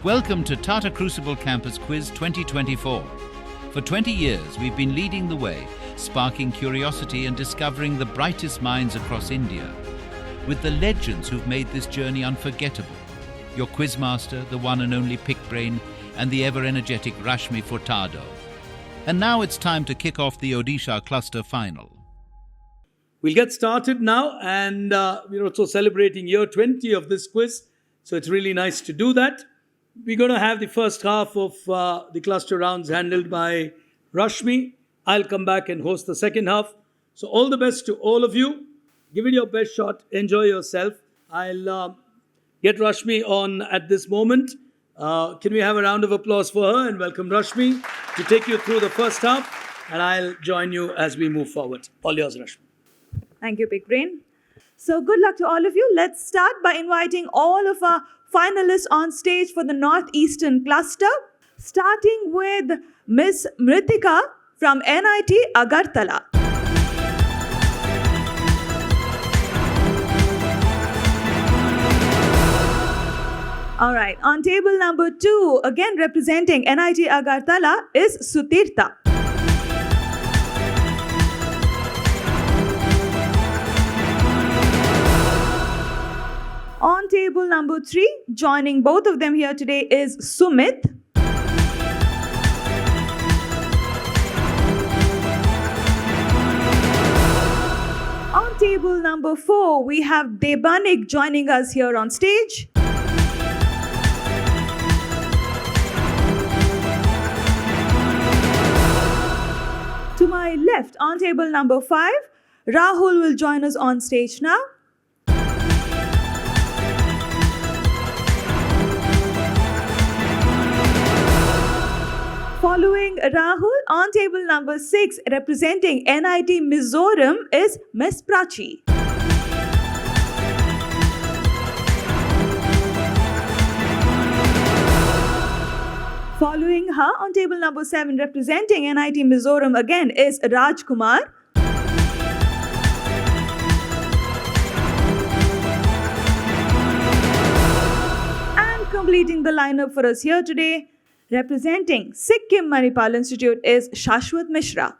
Welcome to Tata Crucible Campus Quiz 2024. For 20 years, we've been leading the way, sparking curiosity and discovering the brightest minds across India, with the legends who've made this journey unforgettable. Your quizmaster, the one and only Pick Brain, and the ever-energetic Rashmi Furtado. And now it's time to kick off the Odisha Cluster Final. We'll get started now, and we're also celebrating year 20 of this quiz, so it's really nice to do that. We're going to have the first half of the cluster rounds handled by Rashmi. I'll come back and host the second half. So all the best to all of you. Give it your best shot. Enjoy yourself. I'll get Rashmi on at this moment. Can we have a round of applause for her and welcome Rashmi to take you through the first half, and I'll join you as we move forward. All yours, Rashmi. Thank you, Big Brain. So good luck to all of you. Let's start by inviting all of our finalists on stage for the Northeastern Cluster, starting with Miss Mritika from NIT Agartala. All right, on table number 2, again representing NIT Agartala is Sutirtha. On table number 3, joining both of them here today is Sumit. On table number 4, we have Debanik joining us here on stage. To my left, on table number 5, Rahul will join us on stage now. Following Rahul, on table number 6, representing NIT Mizoram is Miss Prachi. Following her, on table number 7, representing NIT Mizoram again is Rajkumar. And completing the lineup for us here today, representing Sikkim Manipal Institute is Shashwat Mishra.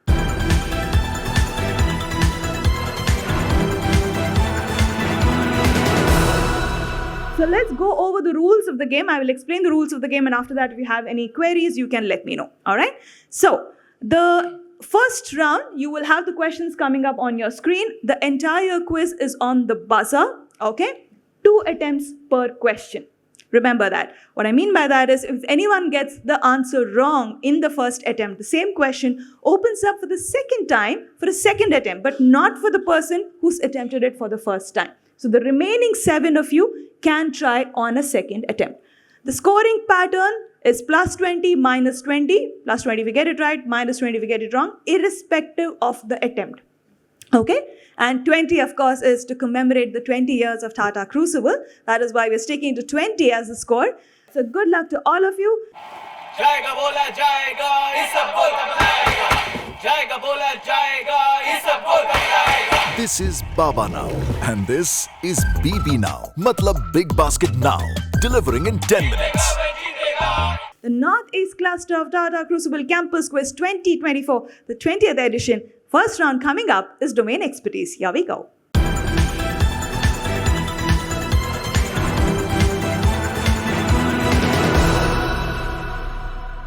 So let's go over the rules of the game. I will explain the rules of the game, and after that, if you have any queries, you can let me know. All right? So the first round, you will have the questions coming up on your screen. The entire quiz is on the buzzer. Okay? 2 attempts per question. Remember that. What I mean by that is, if anyone gets the answer wrong in the first attempt, the same question opens up for the second time for a second attempt, but not for the person who's attempted it for the first time. So the remaining 7 of you can try on a second attempt. The scoring pattern is plus 20, minus 20. Plus 20 if you get it right, minus 20 if you get it wrong, irrespective of the attempt. Okay? And 20, of course, is to commemorate the 20 years of Tata Crucible. That is why we're sticking to 20 as the score. So good luck to all of you. Jaiga bola jaiga, ye sab bolta batayega. Jaiga bola jaiga, ye sab bolta batayega. This is Baba Now, and this is BB Now. Matlab Big Basket Now, delivering in 10 minutes. The Northeast Cluster of Tata Crucible Campus Quiz 2024, the 20th edition. First round coming up is domain expertise. Here we go.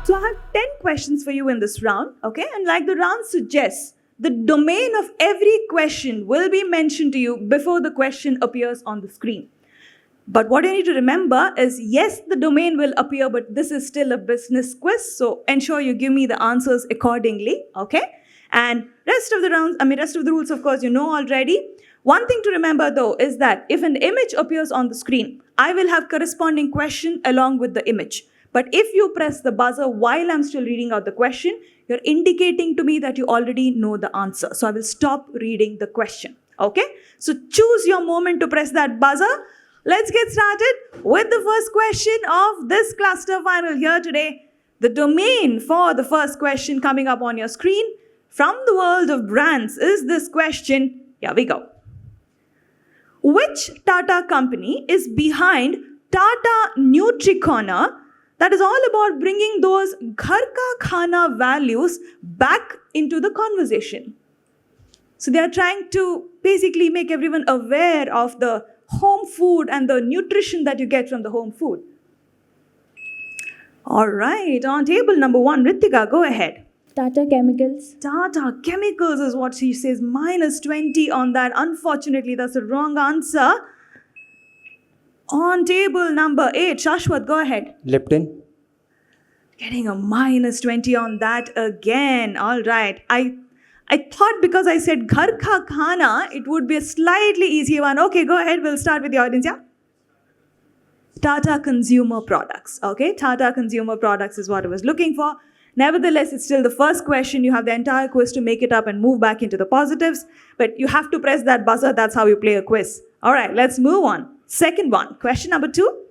So I have 10 questions for you in this round, okay? And like the round suggests, the domain of every question will be mentioned to you before the question appears on the screen. But what you need to remember is, yes, the domain will appear, but this is still a business quiz, so ensure you give me the answers accordingly, okay? And rest of the rules, of course, you know already. One thing to remember, though, is that if an image appears on the screen, I will have corresponding question along with the image. But if you press the buzzer while I'm still reading out the question, you're indicating to me that you already know the answer. So I will stop reading the question, okay? So choose your moment to press that buzzer. Let's get started with the first question of this cluster final here today. The domain for the first question coming up on your screen from the world of brands is this question. Here we go. Which Tata company is behind Tata Nutri-Corner, that is all about bringing those ghar ka khana values back into the conversation. So they are trying to basically make everyone aware of the home food and the nutrition that you get from the home food. All right, on table number 1, Ritika, go ahead. Tata Chemicals. Tata Chemicals is what she says, minus 20 on that. Unfortunately, that's the wrong answer. On table number 8, Shashwat, go ahead. Lipton. Getting a minus 20 on that again. All right. I thought because I said ghar ka khana, it would be a slightly easier one. Okay, go ahead. We'll start with the audience, yeah? Tata Consumer Products. Okay, Tata Consumer Products is what I was looking for. Nevertheless, it's still the first question. You have the entire quiz to make it up and move back into the positives. But you have to press that buzzer. That's how you play a quiz. All right, let's move on. Second one, question number 2.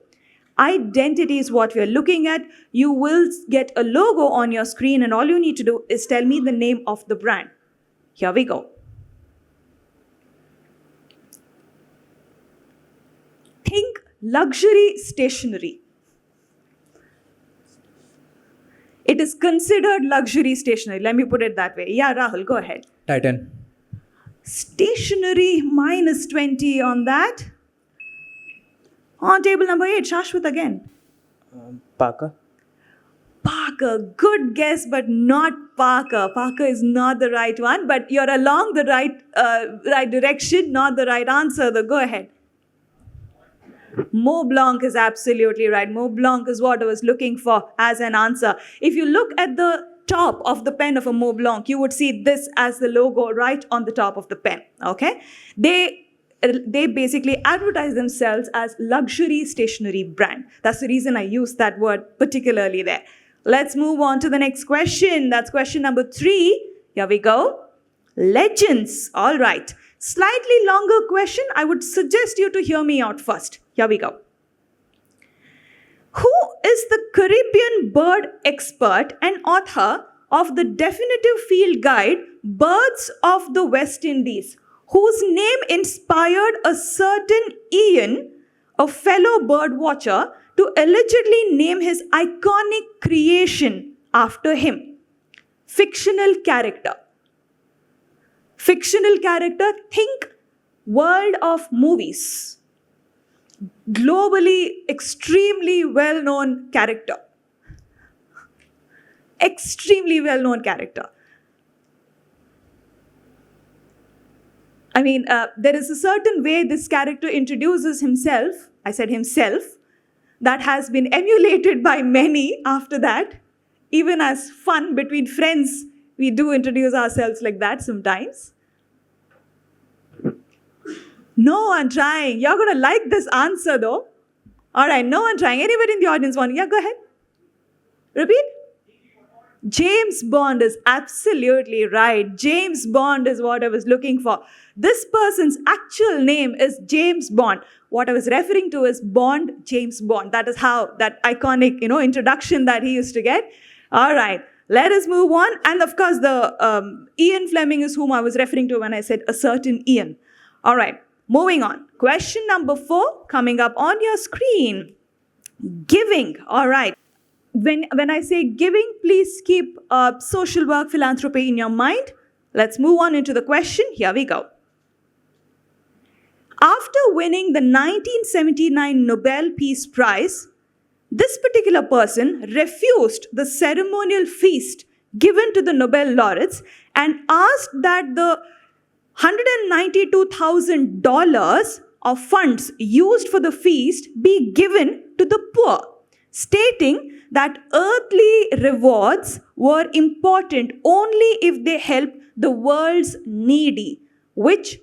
Identity is what we're looking at. You will get a logo on your screen and all you need to do is tell me the name of the brand. Here we go. Think luxury stationery. It is considered luxury stationery. Let me put it that way. Yeah, Rahul, go ahead. Titan. Stationery, minus 20 on that. On table number 8, Shashwat again. Parker. Parker, good guess, but not Parker. Parker is not the right one, but you're along the right direction, not the right answer, though. Go ahead. Mont Blanc is absolutely right. Mont Blanc is what I was looking for as an answer. If you look at the top of the pen of a Mont Blanc, you would see this as the logo right on the top of the pen. Okay? They basically advertise themselves as luxury stationery brand. That's the reason I used that word particularly there. Let's move on to the next question. That's question number 3. Here we go. Legends. All right. Slightly longer question. I would suggest you to hear me out first. Here we go. Who is the Caribbean bird expert and author of the definitive field guide Birds of the West Indies, whose name inspired a certain Ian, a fellow bird watcher, to allegedly name his iconic creation after him? Fictional character. Fictional character, think world of movies. Globally, extremely well-known character. Extremely well-known character. I mean, there is a certain way this character introduces himself, I said himself, that has been emulated by many after that. Even as fun between friends, we do introduce ourselves like that sometimes. No one trying. You're going to like this answer though. All right, no one trying. Anybody in the audience want? Yeah, go ahead. Repeat. James Bond is absolutely right. James Bond is what I was looking for. This person's actual name is James Bond. What I was referring to is Bond, James Bond. That is how that iconic, introduction that he used to get. All right, let us move on. And of course, the Ian Fleming is whom I was referring to when I said a certain Ian. All right, moving on. Question number 4 coming up on your screen. Giving. All right. When I say giving, please keep social work, philanthropy in your mind. Let's move on into the question. Here we go. After winning the 1979 Nobel Peace Prize, this particular person refused the ceremonial feast given to the Nobel laureates and asked that the $192,000 of funds used for the feast be given to the poor, stating that earthly rewards were important only if they helped the world's needy. Which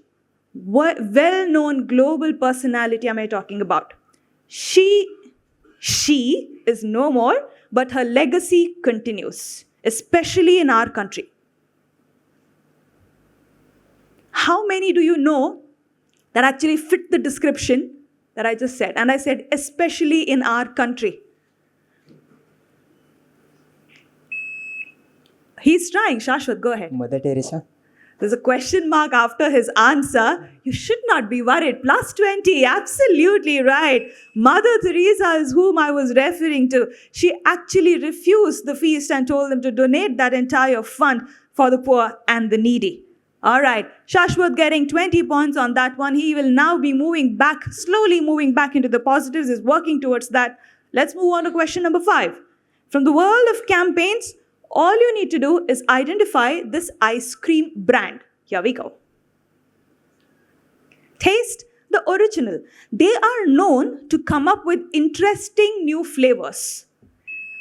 well-known global personality am I talking about? She is no more, but her legacy continues, especially in our country. How many do you know that actually fit the description that I just said? And I said, especially in our country. He's trying. Shashwat, go ahead. Mother Teresa. There's a question mark after his answer. You should not be worried. Plus 20, absolutely right. Mother Teresa is whom I was referring to. She actually refused the feast and told them to donate that entire fund for the poor and the needy. All right, Shashwat getting 20 points on that one. He will now be slowly moving back into the positives, is working towards that. Let's move on to question number 5. From the world of campaigns, all you need to do is identify this ice cream brand. Here we go. Taste the original. They are known to come up with interesting new flavors.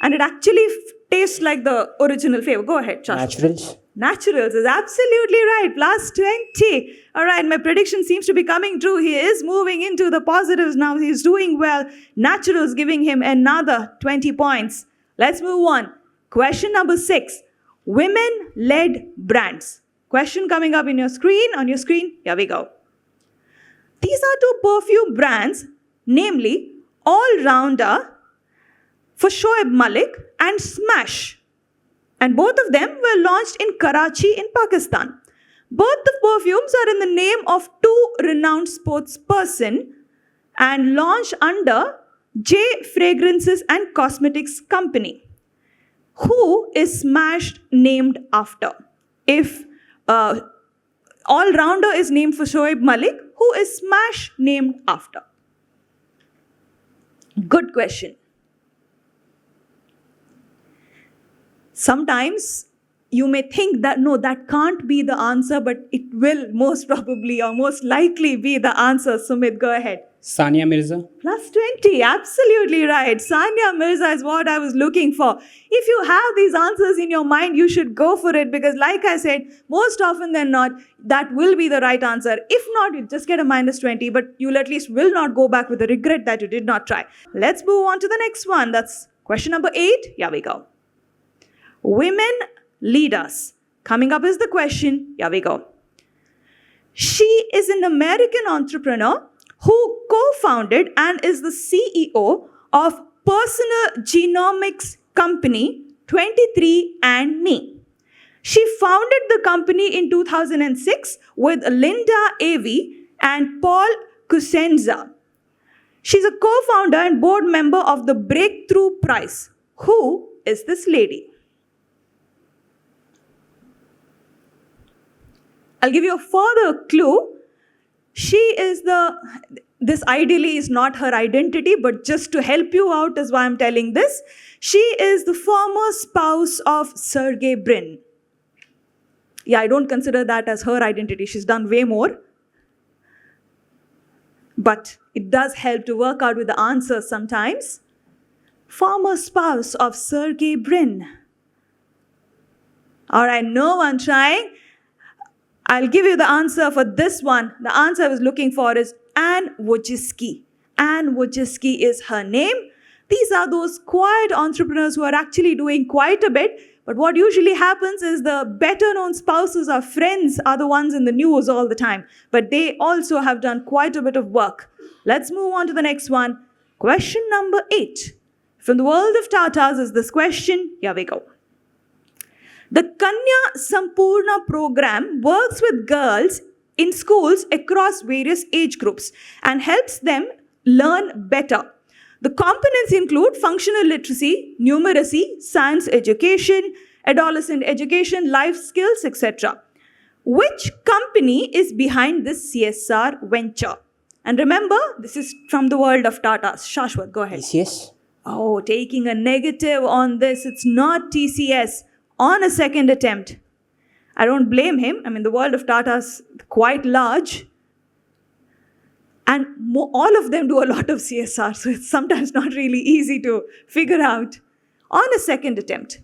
And it actually tastes like the original flavor. Go ahead, Shashwat. Naturals. Naturals is absolutely right. Plus 20. All right, my prediction seems to be coming true. He is moving into the positives now. He's doing well. Naturals giving him another 20 points. Let's move on. Question number 6. Women-led brands. Question coming up on your screen. Here we go. These are 2 perfume brands, namely All Rounder for Shoaib Malik and Smash. And both of them were launched in Karachi in Pakistan. Both the perfumes are in the name of 2 renowned sportsperson and launched under J Fragrances and Cosmetics Company. Who is Smash named after? If All-Rounder is named for Shoaib Malik, who is Smash named after? Good question. Sometimes you may think that no, that can't be the answer, but it will most probably or most likely be the answer. Sumit, go ahead. Sania Mirza. Plus 20, absolutely right. Sania Mirza is what I was looking for. If you have these answers in your mind, you should go for it because like I said, most often than not, that will be the right answer. If not, you just get a minus 20, but you'll at least will not go back with the regret that you did not try. Let's move on to the next one. That's question number 8. Here we go. Women leaders. Coming up is the question. Here we go. She is an American entrepreneur who co-founded and is the CEO of personal genomics company 23andMe. She founded the company in 2006 with Linda Avey and Paul Cosenza. She's a co-founder and board member of the Breakthrough Prize. Who is this lady? I'll give you a further clue. She is this ideally is not her identity, but just to help you out is why I'm telling this. She is the former spouse of Sergey Brin. Yeah, I don't consider that as her identity. She's done way more. But it does help to work out with the answers sometimes. Former spouse of Sergey Brin. All right, no one trying. I'll give you the answer for this one. The answer I was looking for is Anne Wojcicki. Anne Wojcicki is her name. These are those quiet entrepreneurs who are actually doing quite a bit. But what usually happens is the better known spouses or friends are the ones in the news all the time. But they also have done quite a bit of work. Let's move on to the next one. Question number 8. From the world of Tatas is this question. Here we go. The Kanya Sampurna program works with girls in schools across various age groups and helps them learn better. The components include functional literacy, numeracy, science education, adolescent education, life skills, etc. Which company is behind this CSR venture? And remember, this is from the world of Tatas. Shashwat, go ahead. TCS. Oh, taking a negative on this. It's not TCS. On a second attempt. I don't blame him. I mean, the world of Tata's quite large. And all of them do a lot of CSR. So it's sometimes not really easy to figure out. On a second attempt.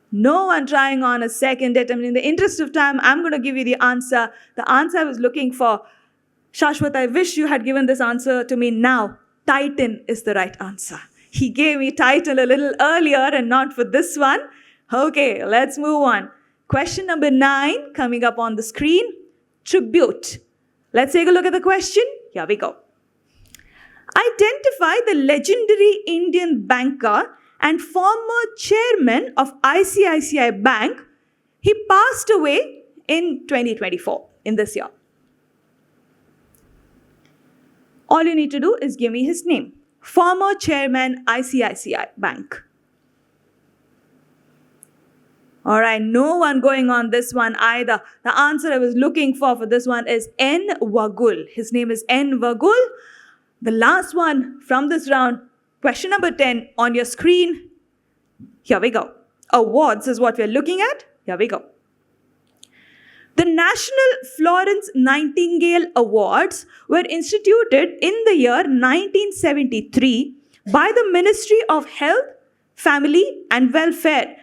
No one trying on a second attempt. In the interest of time, I'm going to give you the answer. The answer I was looking for. Shashwat, I wish you had given this answer to me now. Titan is the right answer. He gave me Titan a little earlier and not for this one. Okay, let's move on. Question number 9 coming up on the screen. Tribute. Let's take a look at the question. Here we go. Identify the legendary Indian banker and former chairman of ICICI Bank. He passed away in 2024, in this year? All you need to do is give me his name. Former chairman, ICICI Bank. All right, no one going on this one either. The answer I was looking for this one is N. Vagul. His name is N. Vagul. The last one from this round, question number 10 on your screen. Here we go. Awards is what we're looking at. Here we go. The National Florence Nightingale Awards were instituted in the year 1973 by the Ministry of Health, Family and Welfare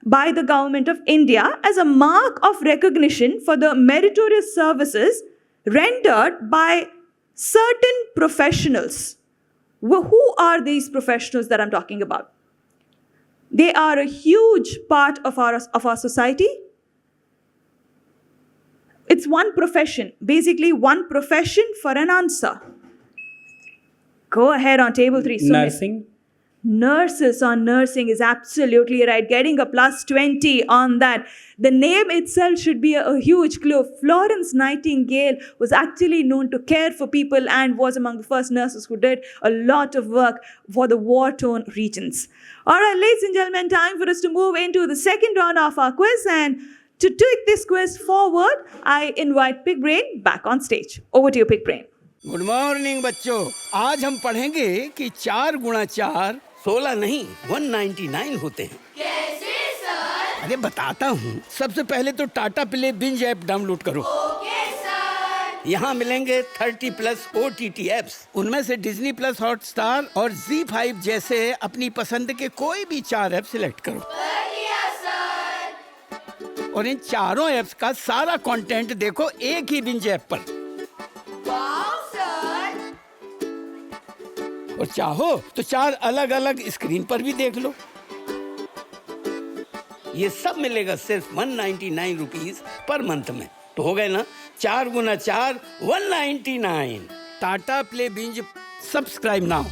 by the Government of India as a mark of recognition for the meritorious services rendered by certain professionals. Who are these professionals that I'm talking about? They are a huge part of our society. It's one profession, basically one profession for an answer. Go ahead on table 3. Sumit. Nursing. Nurses on nursing is absolutely right. Getting a plus 20 on that. The name itself should be a huge clue. Florence Nightingale was actually known to care for people and was among the first nurses who did a lot of work for the war-torn regions. All right, ladies and gentlemen, time for us to move into the second round of our quiz. And to take this quiz forward, I invite Pig Brain back on stage. Over to you, Pig Brain. Good morning बच्चों, आज हम पढ़ेंगे कि 4 गुणा 4 16 नहीं 199 होते हैं। कैसे सर? अरे बताता हूँ। सबसे पहले तो Tata Play Binge app download करो। Okay sir. यहाँ मिलेंगे 30+ OTT ऐप्स। उनमें से डिज्नी प्लस हॉटस्टार और Z5 जैसे अपनी पसंद के कोई भी 4 ऐप सिलेक्ट करो। कर लिया सर। और इन चारों ऐप्स का सारा कंटेंट देखो एक ही बिंज ऐप पर। वाव सर। और चाहो तो 4 अलग-अलग स्क्रीन पर भी देख लो। ये सब मिलेगा सिर्फ 199 रुपीस पर मंथ में। तो हो गए ना 4 गुना 4 199। Tata Play binge subscribe now.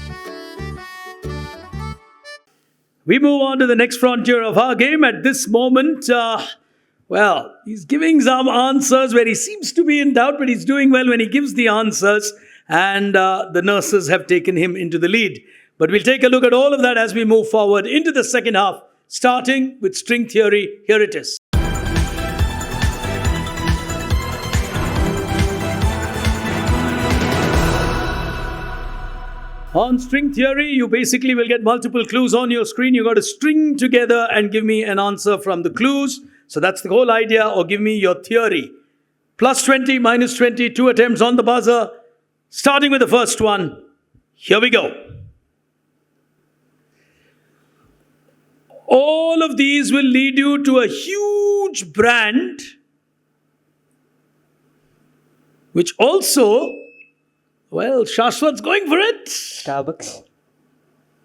We move on to the next frontier of our game. At this moment, he's giving some answers where he seems to be in doubt, but he's doing well when he gives the answers. And the nurses have taken him into the lead. But we'll take a look at all of that as we move forward into the second half, starting with string theory. Here it is. On string theory, you basically will get multiple clues on your screen. You got to string together and give me an answer from the clues. So that's the whole idea, or give me your theory. Plus 20, minus 20, 2 attempts on the buzzer. Starting with the first one. Here we go. All of these will lead you to a huge brand, which also, Shashwat's going for it. Starbucks.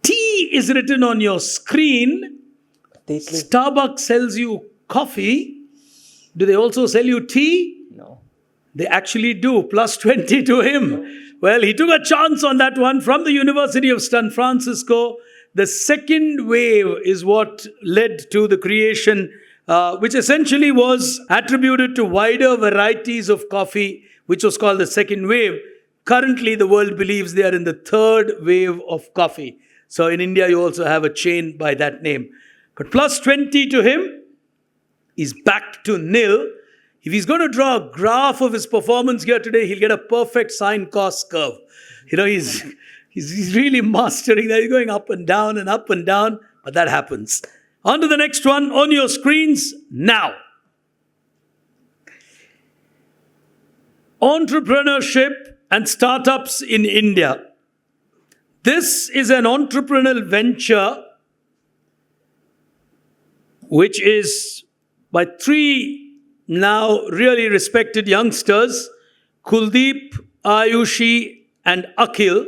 T is written on your screen. Starbucks sells you coffee. Do they also sell you tea? No. They actually do. Plus 20 to him. Well, he took a chance on that one from the University of San Francisco. The second wave is what led to the creation, which essentially was attributed to wider varieties of coffee, which was called the second wave. Currently, the world believes they are in the third wave of coffee. So in India, you also have a chain by that name. But plus 20 to him is back to nil. If he's going to draw a graph of his performance here today, he'll get a perfect sine cos curve. He's really mastering that. He's going up and down, but that happens. On to the next one on your screens now. Entrepreneurship and startups in India. This is an entrepreneurial venture which is by 3 now really respected youngsters, Kuldeep, Ayushi and Akhil.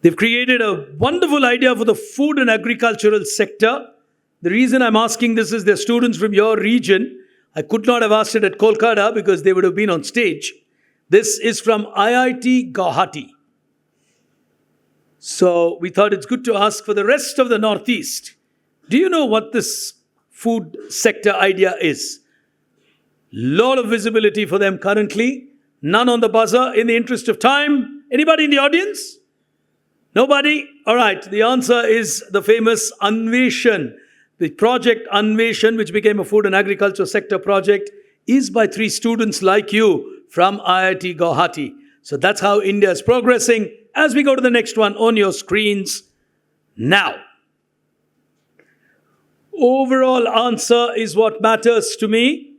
They've created a wonderful idea for the food and agricultural sector. The reason I'm asking this is they're students from your region. I could not have asked it at Kolkata because they would have been on stage. This is from IIT Guwahati. So we thought it's good to ask for the rest of the Northeast. Do you know what this food sector idea is. Lot of visibility for them currently. None on the buzzer. In the interest of time, anybody in the audience? Nobody? All right. The answer is the famous Anveshan. The project Anveshan, which became a food and agriculture sector project, is by 3 students like you from IIT Guwahati. So that's how India is progressing. As we go to the next one on your screens now. Overall answer is what matters to me.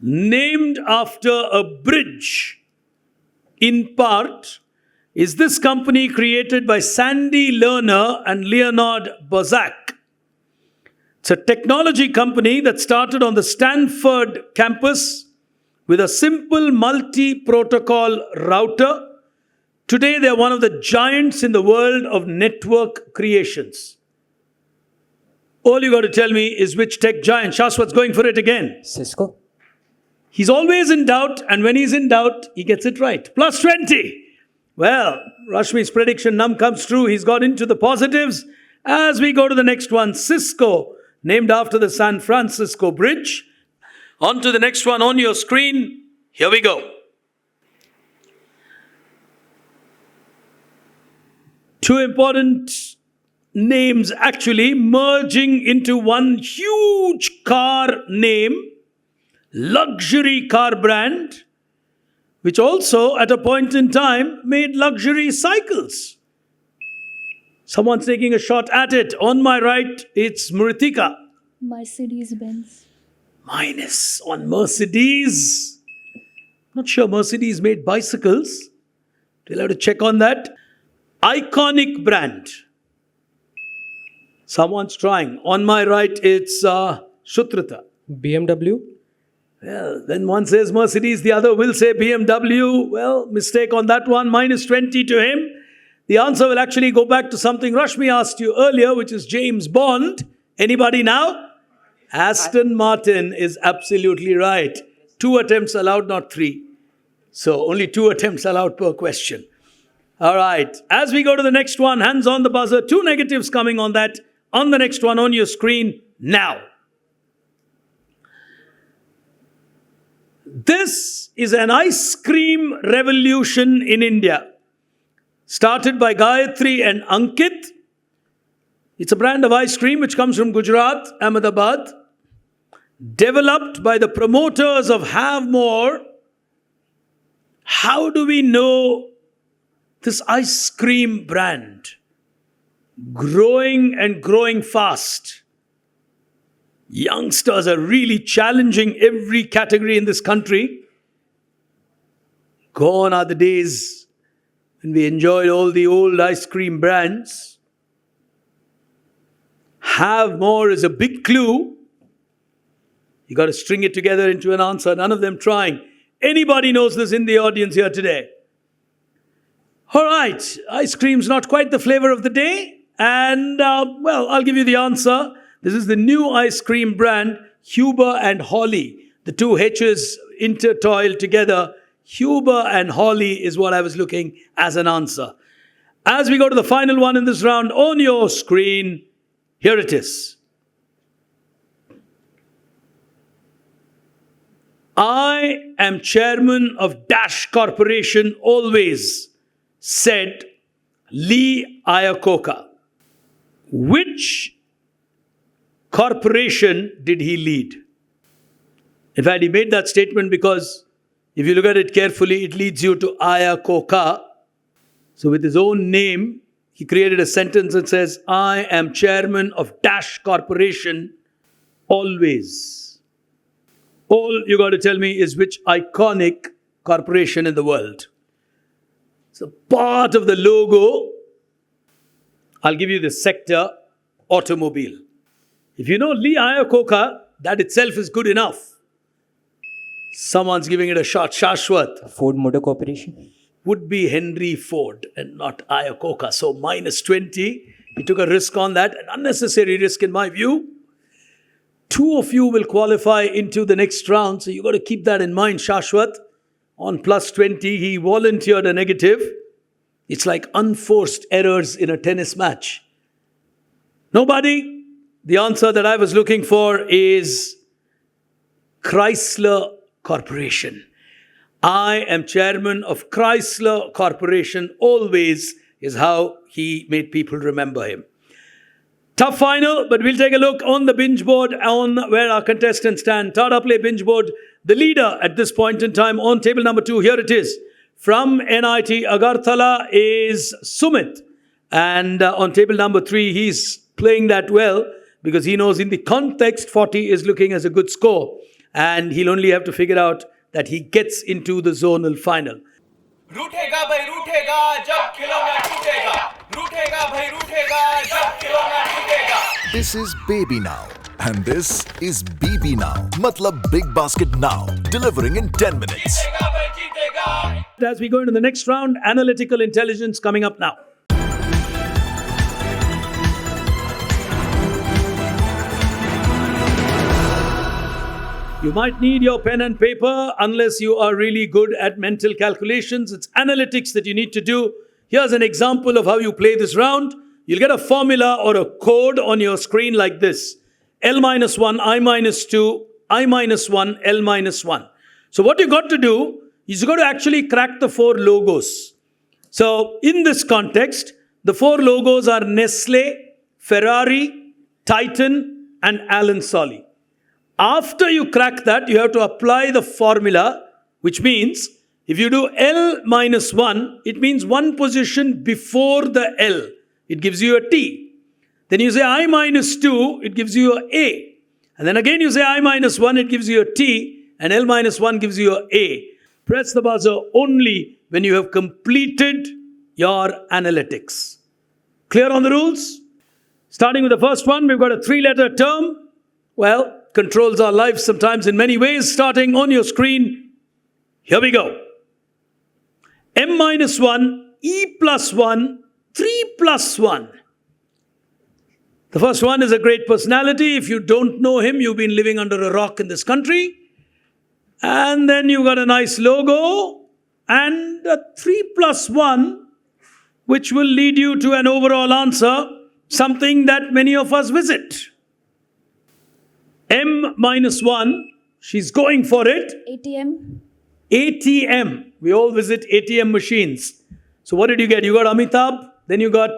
Named after a bridge, in part, is this company created by Sandy Lerner and Leonard Bozak. It's a technology company that started on the Stanford campus with a simple multi-protocol router. Today, they are one of the giants in the world of network creations. All you got to tell me is which tech giant. Shashwat's going for it again. Cisco. He's always in doubt, and when he's in doubt, he gets it right. Plus 20. Well, Rashmi's prediction comes true. He's got into the positives. As we go to the next one, Cisco, named after the San Francisco Bridge. On to the next one on your screen. Here we go. 2 important names actually merging into one huge car name, luxury car brand, which also at a point in time made luxury cycles. Someone's taking a shot at it. On my right, it's Mritika. Mercedes-Benz. Minus on Mercedes. Not sure Mercedes made bicycles. We'll have to check on that. Iconic brand. Someone's trying. On my right, it's Shutrita. BMW. Well, then one says Mercedes, the other will say BMW. Well, mistake on that one. Minus 20 to him. The answer will actually go back to something Rashmi asked you earlier, which is James Bond. Anybody now? Aston Martin is absolutely right. 2 attempts allowed, not 3. So only 2 attempts allowed per question. All right. As we go to the next one, hands on the buzzer. 2 negatives coming on that. On the next one on your screen now. This is an ice cream revolution in India. Started by Gayatri and Ankit. It's a brand of ice cream which comes from Gujarat, Ahmedabad. Developed by the promoters of Have More. How do we know this ice cream brand? Growing and growing fast. Youngsters are really challenging every category in this country. Gone are the days when we enjoyed all the old ice cream brands. Have More is a big clue. You got to string it together into an answer. None of them trying. Anybody knows this in the audience here today? All right. Ice cream's not quite the flavor of the day. And, well, I'll give you the answer. This is the new ice cream brand, Huber and Holly. The 2 H's intertwined together. Huber and Holly is what I was looking as an answer. As we go to the final one in this round on your screen, here it is. I am chairman of Dash Corporation always, said Lee Iacocca. Which corporation did he lead? In fact, he made that statement because if you look at it carefully, it leads you to Iacocca. So with his own name, he created a sentence that says, I am chairman of Dash Corporation always. All you got to tell me is which iconic corporation in the world. So part of the logo, I'll give you the sector, automobile. If you know Lee Iacocca, that itself is good enough. Someone's giving it a shot. Shashwat. Ford Motor Corporation. Would be Henry Ford and not Iacocca. So minus 20. He took a risk on that. An unnecessary risk in my view. 2 of you will qualify into the next round. So you got to keep that in mind, Shashwat. On plus 20, he volunteered a negative. It's like unforced errors in a tennis match. Nobody? The answer that I was looking for is Chrysler Corporation. I am chairman of Chrysler Corporation. Always is how he made people remember him. Tough final, but we'll take a look on the binge board on where our contestants stand. Tata Play binge board, the leader at this point in time on table number 2. Here it is. From NIT Agartala is Sumit. And on table number 3, he's playing that well because he knows in the context 40 is looking as a good score. And he'll only have to figure out that he gets into the zonal final. रूठेगा भाई रूठेगा जब खिलौना टूटेगा रूठेगा भाई रूठेगा जब खिलौना टूटेगा This is Baby Now. And this is BB Now. Matlab Big Basket Now. Delivering in 10 minutes. जीतेगा भाई जीतेगा As we go into the next round, analytical intelligence coming up now. You might need your pen and paper unless you are really good at mental calculations. It's analytics that you need to do. Here's an example of how you play this round. You'll get a formula or a code on your screen like this. L minus 1, I minus 2, I minus 1, L minus 1. So what you got to do is you got to actually crack the 4 logos. So in this context, the 4 logos are Nestle, Ferrari, Titan, and Alan Solly. After you crack that, you have to apply the formula, which means if you do L minus 1, it means one position before the L. It gives you a T. Then you say I minus 2, it gives you a A. And then again you say I minus 1, it gives you a T. And L minus 1 gives you a A. Press the buzzer only when you have completed your analytics. Clear on the rules? Starting with the first one, we've got a 3-letter term. Well, controls our lives sometimes in many ways. Starting on your screen, here we go. M minus 1, E plus 1, 3 plus 1. The first one is a great personality. If you don't know him, you've been living under a rock in this country. And then you've got a nice logo and a 3 plus 1, which will lead you to an overall answer, something that many of us visit. M minus 1, she's going for it. ATM. ATM. We all visit ATM machines. So what did you get? You got Amitabh, then you got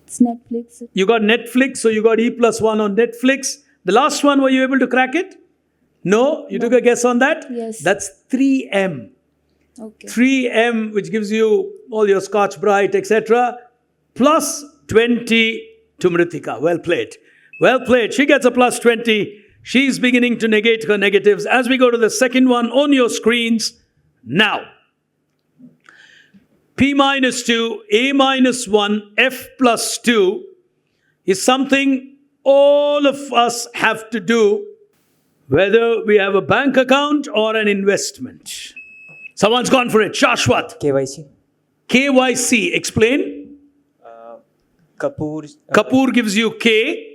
It's Netflix. Netflix, so you got E plus 1 on Netflix. The last one, were you able to crack it? No? You took a guess on that? Yes. That's 3M. Okay. 3M, which gives you all your Scotch Brite, etc. Plus 20 to Mritika. Well played. Well played. She gets a plus 20. She's beginning to negate her negatives. As we go to the second one on your screens now. P minus 2, A minus 1, F plus 2 is something all of us have to do, whether we have a bank account or an investment. Someone's gone for it. Shashwat. KYC. KYC. Explain. Kapoor. Kapoor gives you K.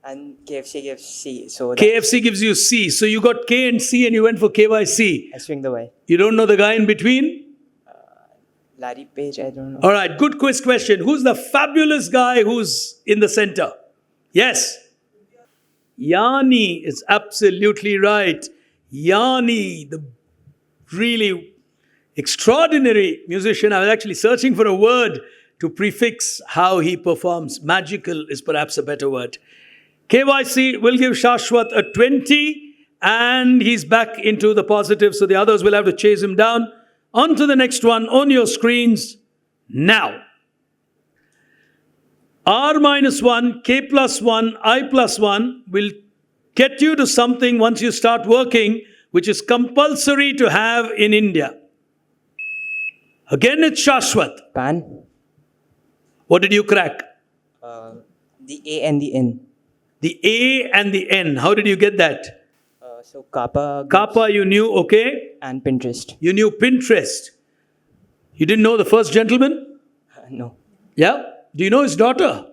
And KFC gives C. So KFC gives you C. So you got K and C and you went for KYC. I swing the Y. You don't know the guy in between? Larry Page, I don't know. All right, good quiz question. Who's the fabulous guy who's in the center? Yes? Yanni is absolutely right. Yanni, the really extraordinary musician. I was actually searching for a word to prefix how he performs. Magical is perhaps a better word. KYC will give Shashwat a 20 and he's back into the positive, so the others will have to chase him down. On to the next one on your screens now. R minus 1, K plus 1, I plus 1 will get you to something once you start working, which is compulsory to have in India. Again, it's Shashwat. PAN. What did you crack? The A and the N. The A and the N. How did you get that? So Kappa. Kappa you knew, okay. And Pinterest. You knew Pinterest. You didn't know the first gentleman? No. Yeah? Do you know his daughter?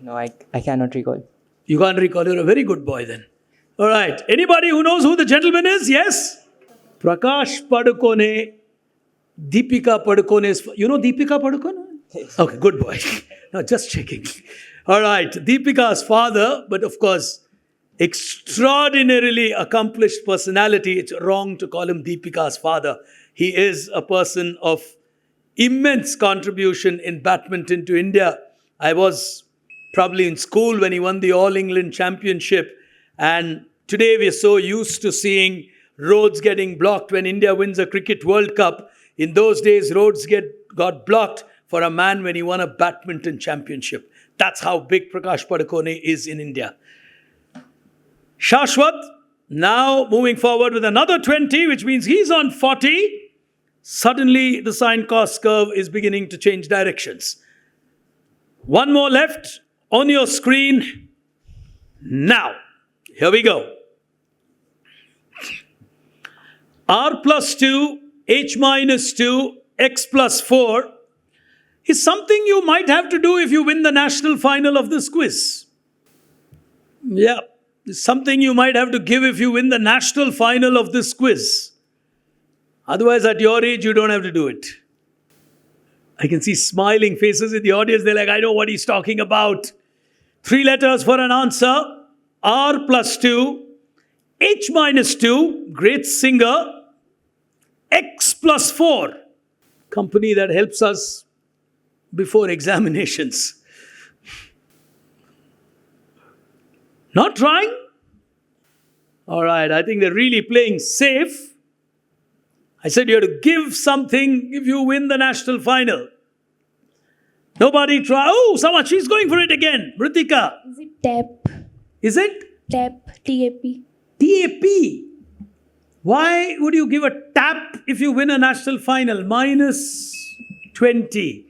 No, I cannot recall. You can't recall. You're a very good boy then. All right. Anybody who knows who the gentleman is? Yes? Prakash Padukone, Deepika Padukone is... You know Deepika Padukone? Okay, good boy. No, just checking. All right, Deepika's father, but of course, extraordinarily accomplished personality. It's wrong to call him Deepika's father. He is a person of immense contribution in badminton to India. I was probably in school when he won the All England Championship, and today we are so used to seeing roads getting blocked when India wins a Cricket World Cup. In those days, roads got blocked for a man when he won a badminton championship. That's how big Prakash Padukone is in India. Shashwat, now moving forward with another 20, which means he's on 40. Suddenly, the sine cost curve is beginning to change directions. One more left on your screen. Now, here we go. R plus 2, H minus 2, X plus 4 is something you might have to do if you win the national final of this quiz. Yeah, it's something you might have to give if you win the national final of this quiz. Otherwise, at your age, you don't have to do it. I can see smiling faces in the audience. They're like, I know what he's talking about. 3 letters for an answer. R plus 2, H minus 2, great singer, X plus 4, company that helps us before examinations. Not trying? All right, I think they're really playing safe. I said you have to give something if you win the national final. Nobody try. Oh, someone, she's going for it again. Mritika. Is it tap? Is it? Tap. T-A-P. TAP. Why would you give a tap if you win a national final? Minus 20.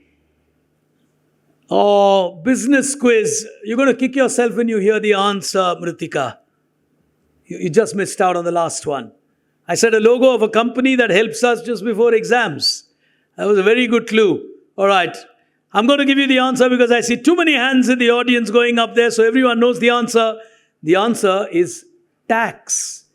Oh, business quiz. You're going to kick yourself when you hear the answer, Mritika. You just missed out on the last one. I said a logo of a company that helps us just before exams. That was a very good clue. All right. I'm going to give you the answer because I see too many hands in the audience going up there, so everyone knows the answer. The answer is tax.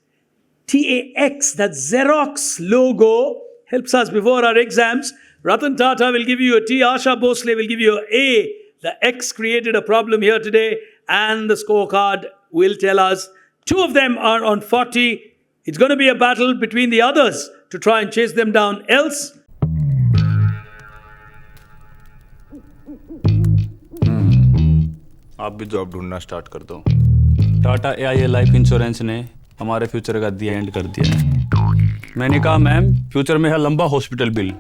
TAX, that Xerox logo, helps us before our exams. Ratan Tata will give you a T. Asha Bhosle will give you an A. The X created a problem here today, and the scorecard will tell us 2 of them are on 40. It's going to be a battle between the others to try and chase them down. Else, आप भी job ढूंढना start कर दो। Tata AIA life insurance ने हमारे future का दी and कर दिया है। मैंने कहा मैम फ्यूचर में है लंबा हॉस्पिटल बिल।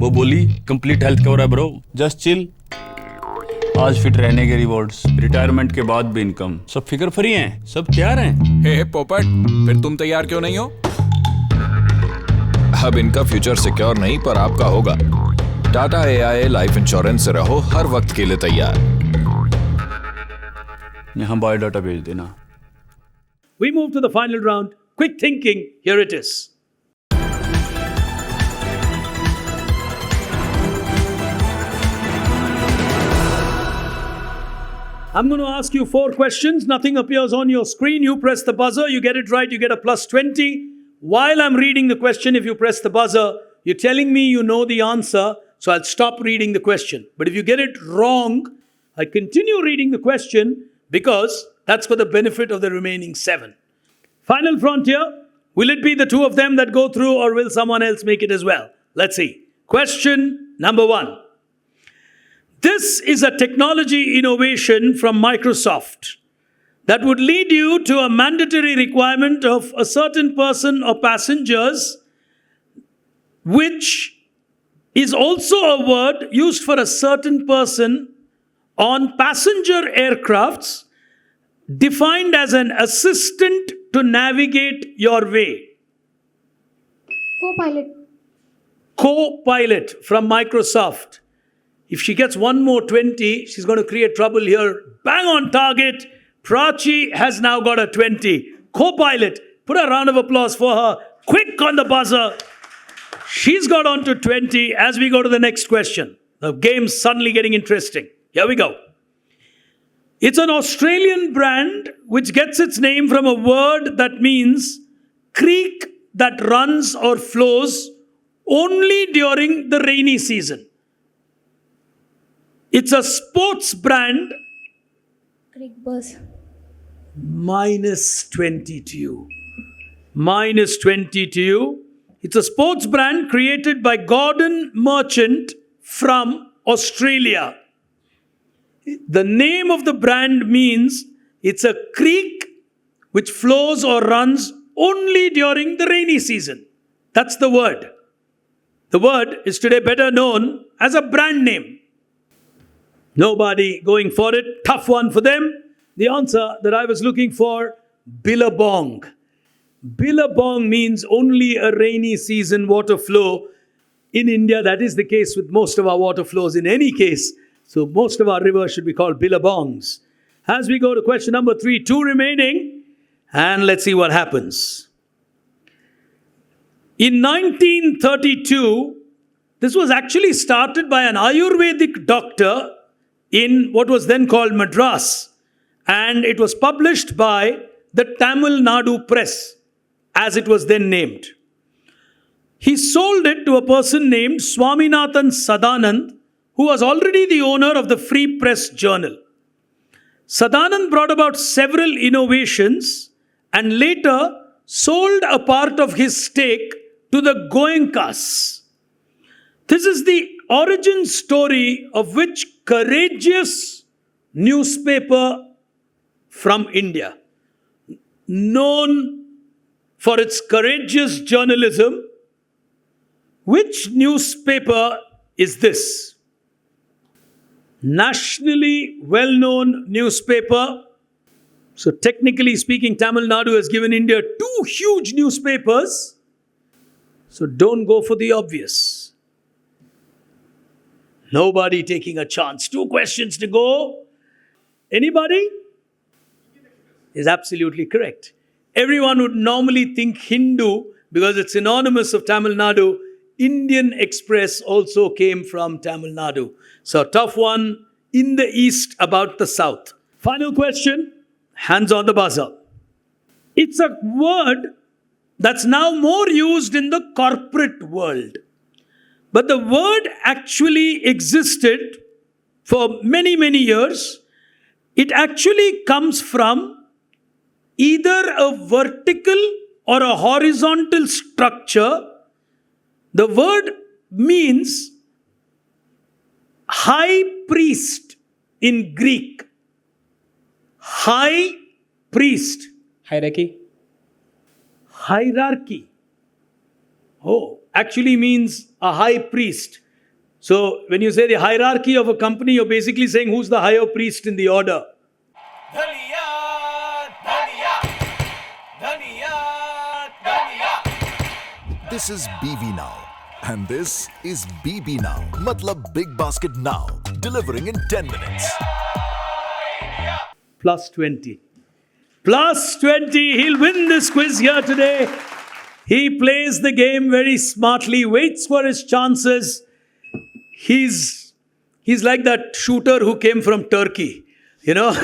वो बोली कंप्लीट हेल्थ कवर है ब्रो, जस्ट चिल। आज फिट रहने के रिवॉर्ड्स, रिटायरमेंट के बाद भी इनकम, सब फिकर फ्री हैं, सब तैयार हैं। हे पोपट, फिर तुम तैयार क्यों नहीं हो? अब इनका फ्यूचर सिक्योर नहीं पर आपका होगा। टाटा एआईए लाइफ इंश्योरेंस से रहो हर वक्त के लिए तैयार। यहाँ बायोडाटा भेज देना। we move to the final round. Quick thinking, here it is. I'm going to ask you 4 questions. Nothing appears on your screen. You press the buzzer. You get it right, you get a plus 20. While I'm reading the question, if you press the buzzer, you're telling me you know the answer, so I'll stop reading the question. But if you get it wrong, I continue reading the question because that's for the benefit of the remaining 7. Final frontier. Will it be the 2 of them that go through, or will someone else make it as well? Let's see. Question number 1. This is a technology innovation from Microsoft that would lead you to a mandatory requirement of a certain person or passengers, which is also a word used for a certain person on passenger aircrafts, defined as an assistant to navigate your way. Co-pilot. Co-pilot from Microsoft. If she gets one more 20, she's going to create trouble here. Bang on target. Prachi has now got a 20. Co-pilot. Put a round of applause for her. Quick on the buzzer. She's got on to 20 as we go to the next question. The game's suddenly getting interesting. Here we go. It's an Australian brand which gets its name from a word that means creek that runs or flows only during the rainy season. It's a sports brand. Greek bus. Minus 20 to you. Minus 20 to you. It's a sports brand created by Gordon Merchant from Australia. The name of the brand means it's a creek which flows or runs only during the rainy season. That's the word. The word is today better known as a brand name. Nobody going for it. Tough one for them. The answer that I was looking for, Billabong. Billabong means only a rainy season water flow. In India, that is the case with most of our water flows in any case. So most of our rivers should be called Billabongs. As we go to question number 3, 2 remaining. And let's see what happens. In 1932, this was actually started by an Ayurvedic doctor in what was then called Madras. And it was published by the Tamil Nadu Press, as it was then named. He sold it to a person named Swaminathan Sadanand, who was already the owner of the Free Press Journal. Sadanand brought about several innovations and later sold a part of his stake to the Goenkas. This is the origin story of which courageous newspaper from India, known for its courageous journalism. Which newspaper is this? Nationally well-known newspaper. So technically speaking, Tamil Nadu has given India 2 huge newspapers. So don't go for the obvious. Nobody taking a chance. 2 questions to go. Anybody? Is absolutely correct. Everyone would normally think Hindu because it's synonymous of Tamil Nadu. Indian Express also came from Tamil Nadu. So tough one in the east about the south. Final question, hands on the buzzer. It's a word that's now more used in the corporate world. But the word actually existed for many, many years. It actually comes from either a vertical or a horizontal structure. The word means high priest in Greek. High priest. Hierarchy. Hierarchy. Oh, actually means a high priest. So when you say the hierarchy of a company, you're basically saying who's the higher priest in the order. Dhaniya, dhaniya, dhaniya, dhaniya. This is BV Now. And this is BB Now. Matlab Big Basket Now. Delivering in 10 minutes. Plus 20. Plus 20. He'll win this quiz here today. He plays the game very smartly, waits for his chances. He's like that shooter who came from Turkey. You know,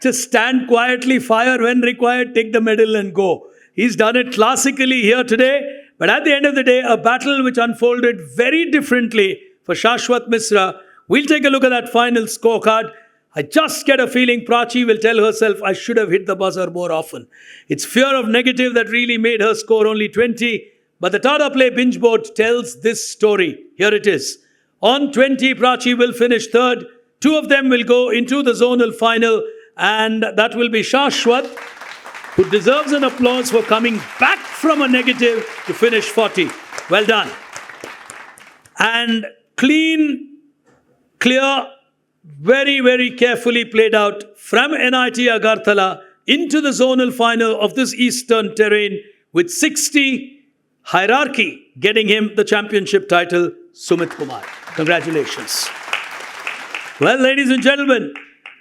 just stand quietly, fire when required, take the medal and go. He's done it classically here today. But at the end of the day, a battle which unfolded very differently for Shashwat Misra. We'll take a look at that final scorecard. I just get a feeling Prachi will tell herself, I should have hit the buzzer more often. It's fear of negative that really made her score only 20. But the Tata Play binge board tells this story. Here it is. On 20, Prachi will finish third. 2 of them will go into the zonal final. And that will be Shashwat, who deserves an applause for coming back from a negative to finish 40. Well done. And clean, clear, very, very carefully played out from NIT Agartala into the zonal final of this eastern terrain with 60, hierarchy getting him the championship title, Sumit Kumar. Congratulations. Well, ladies and gentlemen,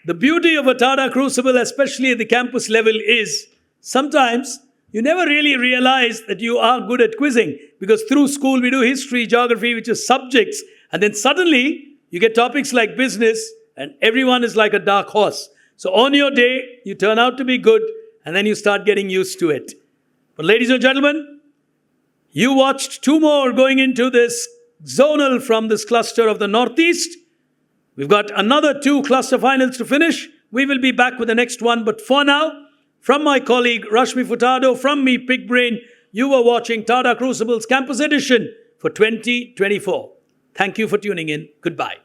the beauty of a Tata Crucible, especially at the campus level, is sometimes you never really realize that you are good at quizzing, because through school we do history, geography, which is subjects, and then suddenly you get topics like business and everyone is like a dark horse. So on your day, you turn out to be good and then you start getting used to it. But ladies and gentlemen, you watched 2 more going into this zonal from this cluster of the Northeast. We've got another 2 cluster finals to finish. We will be back with the next one. But for now, from my colleague Rashmi Furtado, from me, Pig Brain, you were watching Tata Crucible's Campus Edition for 2024. Thank you for tuning in. Goodbye.